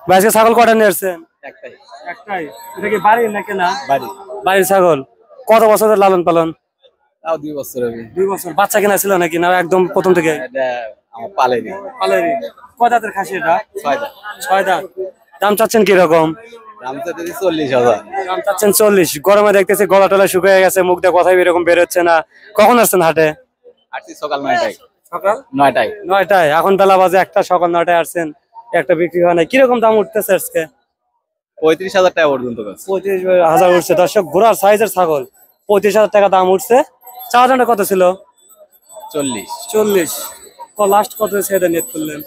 ভাই আজকে ছাগল কটা নিয়ে আসছেন? একটাই। একটাই। এটা কি বাড়ির না কেনা? বাড়ি। বাড়ির ছাগল। কত বছরের লালন পালন? তাও 2 বছর হবে। 2 বছর। বাচ্চা কেনা ছিল নাকি না একদম প্রথম থেকে? এটা আমার পালেনি। পালেরই। কয় দাঁতের খাসি এটা? 6 দাঁত। 6 দাঁত। দাম চাচ্ছেন কি রকম? দাম তো দিদি 40,000। দাম চাচ্ছেন 40। গরমে দেখতেছি গলা টলা শুকিয়ে গেছে, মুখ দিয়ে কথাই এরকম বের হচ্ছে না। কখন আসছেন হাটে? আসছি সকাল 9টায়। সকাল 9টায়। 9টায়। এখন বেলা বাজে একটা, সকাল 9টায় আসছেন, একটা বিক্রি হয় না। কিরকম দাম উঠতেছে আজকে? 35,000 টাকা পর্যন্ত গেছে। 35,000 উঠছে। দর্শক, ঘোড়ার সাইজের ছাগল 35,000 টাকা দাম উঠছে। চাওয়া দামটা কত ছিল? 40। 40। লাস্ট কত ছেড়ে নিয়ে করলেন?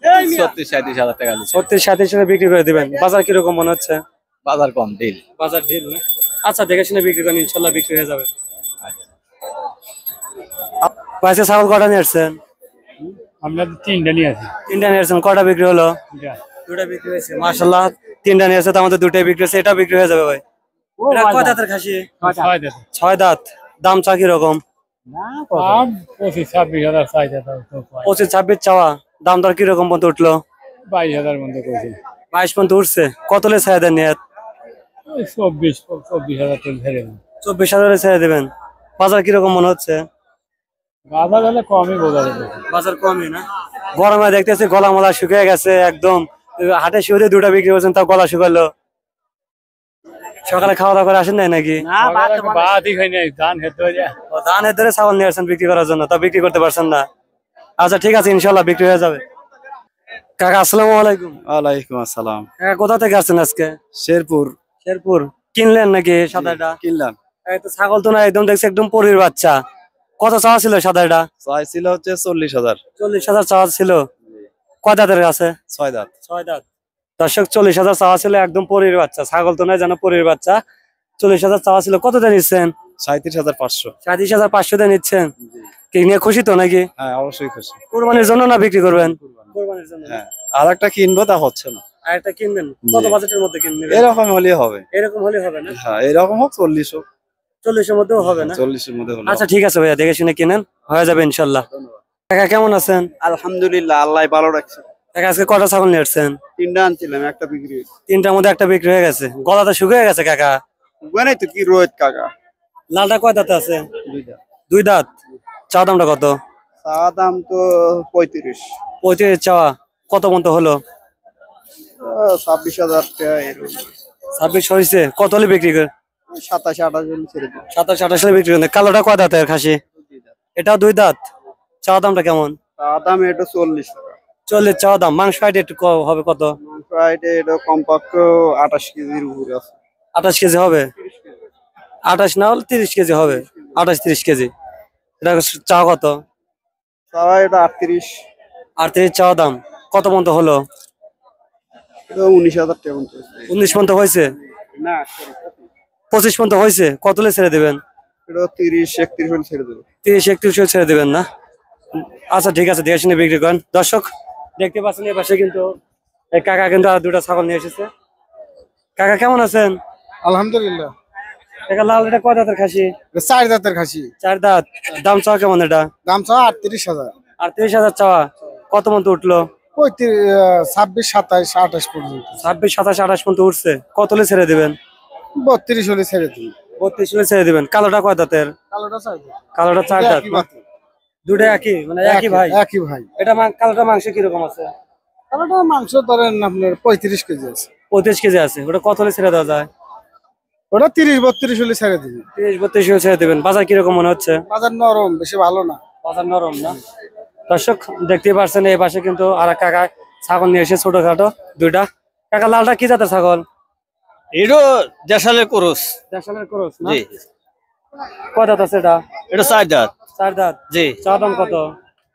36-37,000 টাকা দিচ্ছে। 36-37 বিক্রি করে দিবেন। বাজার কিরকম মনে হচ্ছে? বাজার কম ঢিল। বাজার ঢিল না? আচ্ছা, দেখে শুনে বিক্রি করেন, ইনশাল্লাহ বিক্রি হয়ে যাবে। আজকে ছাগল কটা নিয়ে আসছেন? আমরা 3টা নিয়ে আছি। 3টা নিয়ে আসছেন। কটা বিক্রি হলো? 2টা বিক্রি হয়েছে। মাশাআল্লাহ, 3টা নিয়ে আসছে, তার মধ্যে 2টাই বিক্রি হয়েছে। এটা বিক্রি হয়ে যাবে ভাই। এটা কয় দাঁতের খাসি? 6 দাঁত। দাম চা কিরকম? 25-26,000 চাইতে। 25-26 চাওয়া। দাম দর কিরকম পর্যন্ত উঠলো? 22,000 মধ্যে কইছে। 22 পর্যন্ত উঠছে। কতলে ছেড়ে দেন নিয়ত? 24,000 টাকা ছেড়ে দেন। 24,000 ছেড়ে দেবেন। বাজার কিরকম মনে হচ্ছে? বাজার হলে কমই বোঝা যাবে। বাজার কমই না? গরমে দেখতেছি গলা মলা শুকিয়ে গেছে একদম। হাটে শুয়ে 2টা বিক্রি করছেন, তাও গলা শুকালো। সকালে খাওয়া দাওয়া করে আসেন নাই নাকি? বাদই হয় নাই, ধান হেতে হয়ে যায়। ধানের ধরে ছাগল নিয়ে আসছেন বিক্রি করার জন্য, তা বিক্রি করতে পারছেন না। আচ্ছা ঠিক আছে, ইনশাল্লাহ বিক্রি হয়ে যাবে। কাকা আসসালামু আলাইকুম। ওয়ালাইকুম আসসালাম। কাকা কোথা থেকে আসছেন আজকে? শেরপুর। শেরপুর। কিনলেন নাকি সাদাটা? কিনলাম। এই তো ছাগল তো না, একদম দেখছি একদম পরীর বাচ্চা। কত চাওয়া ছিল সাদাটা? চাইছিল হচ্ছে 40,000। 40,000 চাওয়া ছিল। কয় দাঁতের আছে? 6 দাঁত। 6 দাঁত। দর্শক, 40,000 চাওয়া ছিল, একদম পরীর বাচ্চা। ছাগল তো নয়, যেন পরীর বাচ্চা। 40,000 চাওয়া ছিল। কত দিয়ে নিচ্ছেন? 37,500। 37,500 দিয়ে নিচ্ছেন। কি নিয়ে খুশি তো নাকি? হ্যাঁ, অবশ্যই খুশি। কুরবানির জন্য না বিক্রি করবেন? কুরবানির জন্য। হ্যাঁ, আর একটা কিনবো, তা হচ্ছে না। আর একটা কিনবেন? কত বাজেটের মধ্যে কিনবেন? এরকম হলে হবে। এরকম হলে হবে না? হ্যাঁ, এরকম হোক 40 হোক। 40-এর মধ্যেও হবে না? 40-এর মধ্যে হলে। আচ্ছা ঠিক আছে ভাইয়া, দেখে শুনে কিনেন, হয়ে যাবে ইনশাল্লাহ। কাকা কেমন আছেন? আলহামদুলিল্লাহ, আল্লাহ ভালো রাখছে। কাকা আজকে কটা ছাগল নিয়ে আসছেন? 3টা আনছিলাম, একটা বিক্রি হয়েছে। 3টার মধ্যে একটা বিক্রি হয়ে গেছে। গলাটা শুকিয়ে গেছে কাকা। মানে তো কি রোহিত কাকা। লালটা কয় দাঁতে আছে? 2 দাঁত। 2 দাঁত। চা দামটা কত? চা দাম তো 35। 35 চাওয়া। কত পর্যন্ত হলো? 26,000 টাকা এরকম। 26 হয়েছে। কত হলে বিক্রি করে? 27-28 ছেড়ে দিই। 27-28 হলে বিক্রি করে। কালোটা কয় দাঁতের খাসি? এটাও 2 দাঁত। চা দামটা কেমন? চা দাম এটা 40 টাকা। 40 চা দাম। মাংস হাইট একটু হবে কত? মাংস এটা কমপক্ষ 28 কেজির উপরে আছে। 28 কেজি হবে? 28 না হলে 30 কেজি হবে। 28-30 কেজি। এটা চা কত? চা এটা 38। 38 চা দাম। কত পর্যন্ত হলো? এটা 19,000 টাকা পর্যন্ত। 19 পর্যন্ত হয়েছে? না, 25 পর্যন্ত হয়েছে। কত হলে ছেড়ে দেবেন? এটা 30-31 হলে ছেড়ে দেবো। 30-31 হলে ছেড়ে দেবেন না? আচ্ছা ঠিক আছে, দেখে শুনে বিক্রি করেন। দর্শক, দেখতে পাচ্ছেন এই পাশে কিন্তু এই কাকা কিন্তু আর 2টা ছাগল নিয়ে এসেছে। কাকা কেমন আছেন? আলহামদুলিল্লাহ। কাকা লাল এটা কয় দাঁতের খাসি? 4 দাঁতের খাসি। 4 দাঁত। দাম চাওয়া কেমন এটা? দাম চাওয়া 38,000। 38,000 চাওয়া। কত পর্যন্ত উঠলো? 26-27-28 পর্যন্ত। 26-27-28 পর্যন্ত উঠছে। কত হলে ছেড়ে দিবেন? 32 হলে ছেড়ে দিই। 32 হলে ছেড়ে দিবেন। কালোটা কয় দাঁতের? কালোটা 4 দাঁত। কালোটা 4 দাঁত। দুটো একই, মানে একই ভাই? একই ভাই। এটা কালোটা মাংস কিরকম আছে? কালোটা মাংস ধরেন আপনার 35 কেজি আছে। 35 কেজি আছে। ওটা কত হলে ছেড়ে দেওয়া যায়? ওটা 30-32 হলে ছেড়ে দিই। 30-32 হলে ছেড়ে দেবেন। বাজার কিরকম মনে হচ্ছে? বাজার নরম, বেশি ভালো না। বাজার নরম না? দর্শক, দেখতেই পাচ্ছেন এই পাশে কিন্তু আর এক কাকা ছাগল নিয়ে এসে, ছোটখাটো 2টা। কাকা লালটা কি জাতের ছাগল? এটা দেশালের ক্রস। দেশালের ক্রস না? কয় দাঁত আছে এটা? এটা 4 দাঁত। 4 দাঁত। জি। চা দাম কত?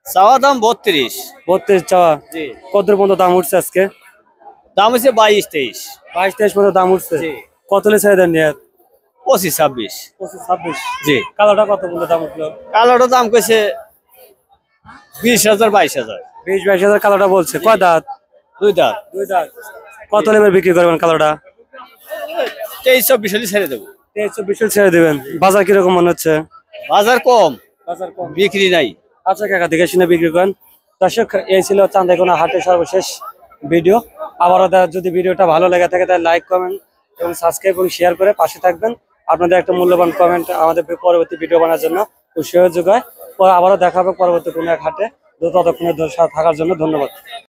চাওয়া দাম 32। 32 চাওয়া। জি। কত পর্যন্ত দাম উঠছে আজকে? দাম হচ্ছে 22-23। 22-23 পর্যন্ত দাম উঠছে। জি। কত হলে ছেড়ে দেন নিয়ত? 25-26। 25-26। জি। কালোটা কত পর্যন্ত দাম উঠলো? কালোটার দাম কইছে 20,000-22,000। 20-22,000 কালোটা বলছে। কয় দাঁত? 2 দাঁত। 2 দাঁত। কত লেবার বিক্রি করবেন কালোটা? 23-24 হলে ছেড়ে দেবো। 23-24 হলে ছেড়ে দিবেন। বাজার কিরকম মনে হচ্ছে? বাজার কম, বাজার কম। বিক্রি নাই। আচ্ছা কাকা, দেখে শুনে বিক্রি করেন। দর্শক, এই ছিল চান্দাইকোনা হাটের সর্বশেষ ভিডিও। আবারও যদি ভিডিওটা ভালো লেগে থাকে তাহলে লাইক কমেন্ট এবং সাবস্ক্রাইব এবং শেয়ার করে পাশে থাকবেন। আপনাদের একটা মূল্যবান কমেন্ট আমাদের পরবর্তী ভিডিও বানার জন্য উৎসাহ যোগায়। আবারও দেখা হবে পরবর্তী কোনো এক হাটে। ততক্ষণে থাকার জন্য ধন্যবাদ।